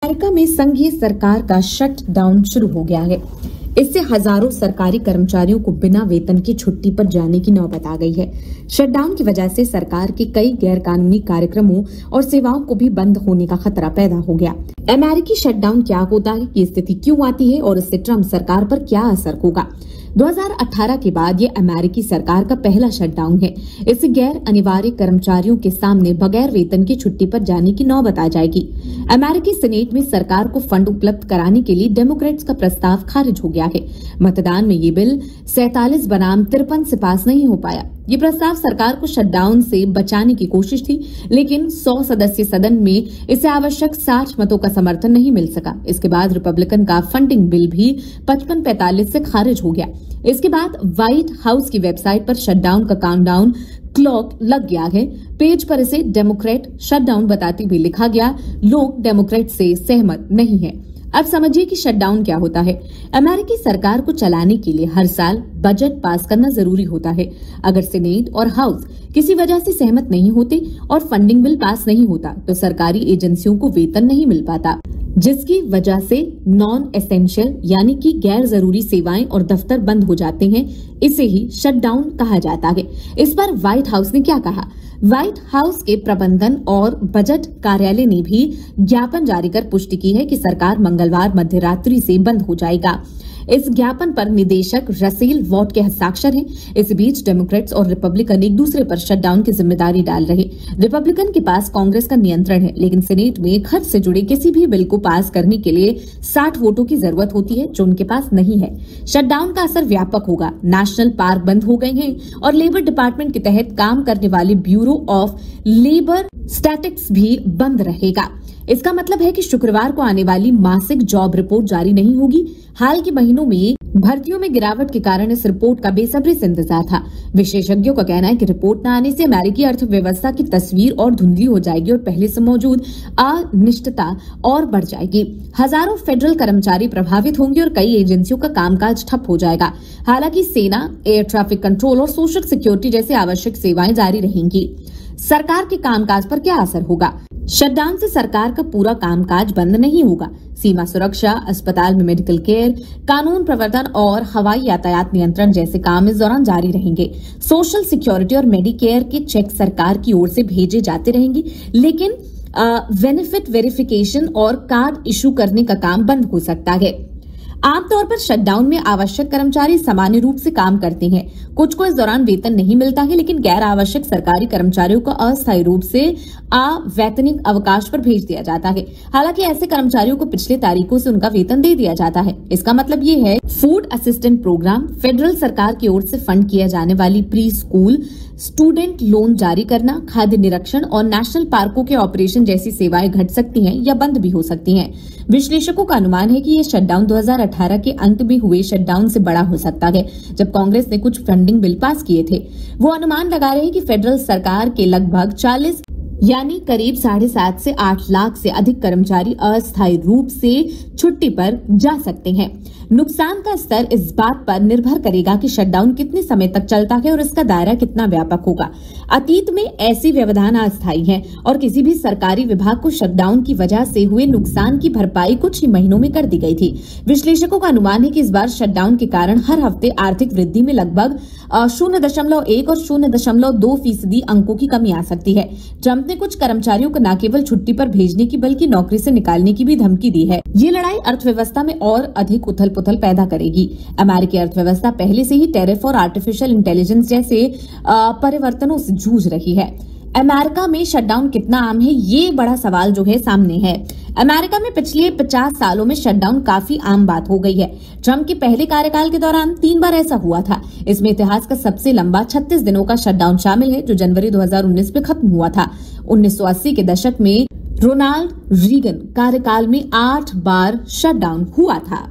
America में संघीय सरकार का शट डाउन शुरू हो गया है। इससे हजारों सरकारी कर्मचारियों को बिना वेतन की छुट्टी पर जाने की नौबत आ गई है। शटडाउन की वजह से सरकार के कई गैरकानूनी कार्यक्रमों और सेवाओं को भी बंद होने का खतरा पैदा हो गया। अमेरिकी शटडाउन क्या होता है, ये स्थिति क्यों आती है और इससे ट्रंप सरकार पर क्या असर होगा? 2018 के बाद ये अमेरिकी सरकार का पहला शटडाउन है। इससे गैर अनिवार्य कर्मचारियों के सामने बगैर वेतन की छुट्टी पर जाने की नौबत आ जाएगी। अमेरिकी सीनेट में सरकार को फंड उपलब्ध कराने के लिए डेमोक्रेट्स का प्रस्ताव खारिज हो गया है। मतदान में ये बिल 47 बनाम 53 से पास नहीं हो पाया। ये प्रस्ताव सरकार को शटडाउन से बचाने की कोशिश थी, लेकिन 100 सदस्यीय सदन में इसे आवश्यक 60 मतों का समर्थन नहीं मिल सका। इसके बाद रिपब्लिकन का फंडिंग बिल भी 55-45 से खारिज हो गया। इसके बाद व्हाइट हाउस की वेबसाइट पर शटडाउन का काउंटडाउन क्लॉक लग गया है। पेज पर इसे डेमोक्रेट शटडाउन बताते हुए लिखा गया, लोग डेमोक्रेट से सहमत नहीं है। अब समझिए कि शटडाउन क्या होता है। अमेरिकी सरकार को चलाने के लिए हर साल बजट पास करना जरूरी होता है। अगर सीनेट और हाउस किसी वजह से सहमत नहीं होते और फंडिंग बिल पास नहीं होता, तो सरकारी एजेंसियों को वेतन नहीं मिल पाता, जिसकी वजह से नॉन एसेंशियल यानी कि गैर जरूरी सेवाएं और दफ्तर बंद हो जाते हैं। इसे ही शटडाउन कहा जाता है। इस पर व्हाइट हाउस ने क्या कहा? व्हाइट हाउस के प्रबंधन और बजट कार्यालय ने भी ज्ञापन जारी कर पुष्टि की है कि सरकार मंगलवार मध्यरात्रि से बंद हो जाएगा। इस ज्ञापन पर निदेशक रसेल वॉट के हस्ताक्षर हैं। इस बीच डेमोक्रेट्स और रिपब्लिकन एक दूसरे पर शटडाउन की जिम्मेदारी डाल रहे। रिपब्लिकन के पास कांग्रेस का नियंत्रण है, लेकिन सीनेट में खर्च से जुड़े किसी भी बिल को पास करने के लिए 60 वोटों की जरूरत होती है, जो उनके पास नहीं है। शटडाउन का असर व्यापक होगा। नेशनल पार्क बंद हो गए हैं और लेबर डिपार्टमेंट के तहत काम करने वाले ब्यूरो ऑफ लेबर स्टैटिस्टिक्स भी बंद रहेगा। इसका मतलब है कि शुक्रवार को आने वाली मासिक जॉब रिपोर्ट जारी नहीं होगी। हाल के महीनों में भर्तियों में गिरावट के कारण इस रिपोर्ट का बेसब्री से इंतजार था। विशेषज्ञों का कहना है कि रिपोर्ट न आने से अमेरिकी अर्थव्यवस्था की तस्वीर और धुंधली हो जाएगी और पहले से मौजूद अनिश्चितता और बढ़ जाएगी। हजारों फेडरल कर्मचारी प्रभावित होंगे और कई एजेंसियों का कामकाज ठप हो जाएगा। हालांकि सेना, एयर ट्रैफिक कंट्रोल और सोशल सिक्योरिटी जैसी आवश्यक सेवाएं जारी रहेंगी। सरकार के कामकाज पर क्या असर होगा? शटडाउन से सरकार का पूरा कामकाज बंद नहीं होगा। सीमा सुरक्षा, अस्पताल में मेडिकल केयर, कानून प्रवर्तन और हवाई यातायात नियंत्रण जैसे काम इस दौरान जारी रहेंगे। सोशल सिक्योरिटी और मेडिकेयर के चेक सरकार की ओर से भेजे जाते रहेंगे, लेकिन बेनिफिट वेरिफिकेशन और कार्ड इशू करने का काम बंद हो सकता है। आमतौर पर शटडाउन में आवश्यक कर्मचारी सामान्य रूप से काम करते हैं। कुछ को इस दौरान वेतन नहीं मिलता है, लेकिन गैर आवश्यक सरकारी कर्मचारियों को अस्थायी रूप से अवैतनिक अवकाश पर भेज दिया जाता है। हालांकि ऐसे कर्मचारियों को पिछले तारीखों से उनका वेतन दे दिया जाता है। इसका मतलब ये है, फूड असिस्टेंट प्रोग्राम, फेडरल सरकार की ओर से फंड किया जाने वाली प्री स्कूल स्टूडेंट लोन जारी करना, खाद्य निरीक्षण और नेशनल पार्कों के ऑपरेशन जैसी सेवाएं घट सकती हैं या बंद भी हो सकती हैं। विश्लेषकों का अनुमान है कि ये शटडाउन 2018 के अंत में हुए शटडाउन से बड़ा हो सकता है, जब कांग्रेस ने कुछ फंडिंग बिल पास किए थे। वो अनुमान लगा रहे हैं कि फेडरल सरकार के लगभग 40 यानी करीब 7.5 से 8 लाख से अधिक कर्मचारी अस्थायी रूप से छुट्टी पर जा सकते हैं। नुकसान का स्तर इस बात पर निर्भर करेगा कि शटडाउन कितने समय तक चलता है और इसका दायरा कितना व्यापक होगा। अतीत में ऐसी व्यवधान अस्थायी है और किसी भी सरकारी विभाग को शटडाउन की वजह से हुए नुकसान की भरपाई कुछ ही महीनों में कर दी गई थी। विश्लेषकों का अनुमान है कि इस बार शटडाउन के कारण हर हफ्ते आर्थिक वृद्धि में लगभग 0.1 और 0.2% अंकों की कमी आ सकती है। ट्रंप ने कुछ कर्मचारियों को न केवल छुट्टी पर भेजने की बल्कि नौकरी से निकालने की भी धमकी दी है। ये लड़ाई अर्थव्यवस्था में और अधिक उथल पुथल पैदा करेगी। अमेरिकी अर्थव्यवस्था पहले से ही टैरिफ और आर्टिफिशियल इंटेलिजेंस जैसे परिवर्तनों से जूझ रही है। अमेरिका में शटडाउन कितना आम है, ये बड़ा सवाल जो है सामने है। अमेरिका में पिछले 50 सालों में शटडाउन काफी आम बात हो गई है। ट्रंप के पहले कार्यकाल के दौरान 3 बार ऐसा हुआ था। इसमें इतिहास का सबसे लंबा 36 दिनों का शटडाउन शामिल है, जो जनवरी 2019 में खत्म हुआ था। 1980 के दशक में रोनाल्ड रीगन कार्यकाल में 8 बार शटडाउन हुआ था।